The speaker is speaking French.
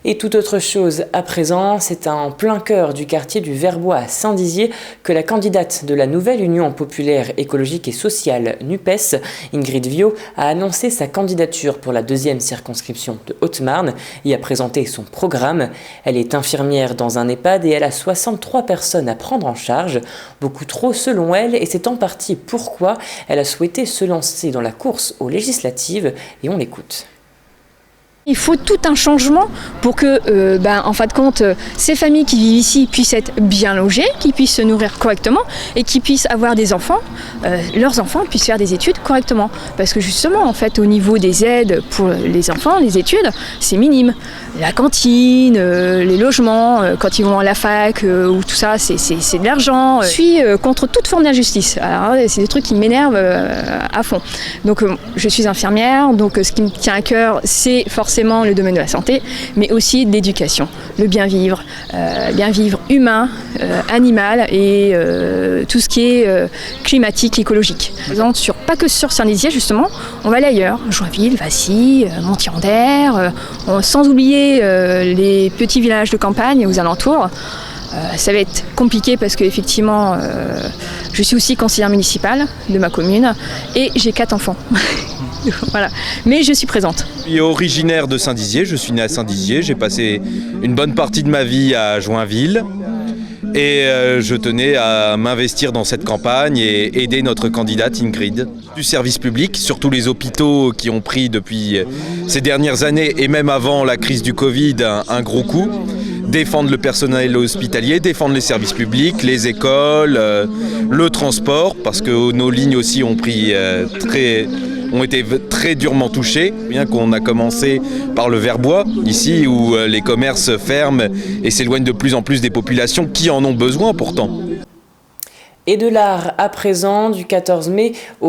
Et toute autre chose à présent, c'est en plein cœur du quartier du Verbois à Saint-Dizier que la candidate de la nouvelle Union populaire écologique et sociale NUPES, Ingrid Viau, a annoncé sa candidature pour la 2e circonscription de Haute-Marne et a présenté son programme. Elle est infirmière dans un EHPAD et elle a 63 personnes à prendre en charge, beaucoup trop selon elle, et c'est en partie pourquoi elle a souhaité se lancer dans la course aux législatives et on l'écoute. Il faut tout un changement pour que, en fin de compte, ces familles qui vivent ici puissent être bien logées, qu'ils puissent se nourrir correctement et qu'ils puissent avoir des enfants, leurs enfants puissent faire des études correctement. Parce que justement, en fait, au niveau des aides pour les enfants, les études, c'est minime. La cantine, les logements, quand ils vont à la fac ou tout ça, c'est de l'argent. Je suis contre toute forme d'injustice. Alors, c'est des trucs qui m'énervent à fond. Donc, je suis infirmière, donc ce qui me tient à cœur, c'est forcément le domaine de la santé, mais aussi de l'éducation, le bien vivre humain, animal et tout ce qui est climatique, écologique. Pas que sur Saint-Dizier justement, on va aller ailleurs, Joinville, Vassy, Montier-en-Der, sans oublier les petits villages de campagne aux alentours. Ça va être compliqué parce qu'effectivement, je suis aussi conseillère municipale de ma commune et j'ai 4 enfants. Voilà. Mais je suis présente. Je suis originaire de Saint-Dizier, je suis né à Saint-Dizier, j'ai passé une bonne partie de ma vie à Joinville et je tenais à m'investir dans cette campagne et aider notre candidate Ingrid. Du service public, surtout les hôpitaux qui ont pris depuis ces dernières années et même avant la crise du Covid un gros coup. Défendre le personnel hospitalier, défendre les services publics, les écoles, le transport, parce que nos lignes aussi ont été très durement touchées, bien qu'on a commencé par le Verbois, ici où les commerces ferment et s'éloignent de plus en plus des populations qui en ont besoin pourtant. Et de l'art à présent, du 14 mai au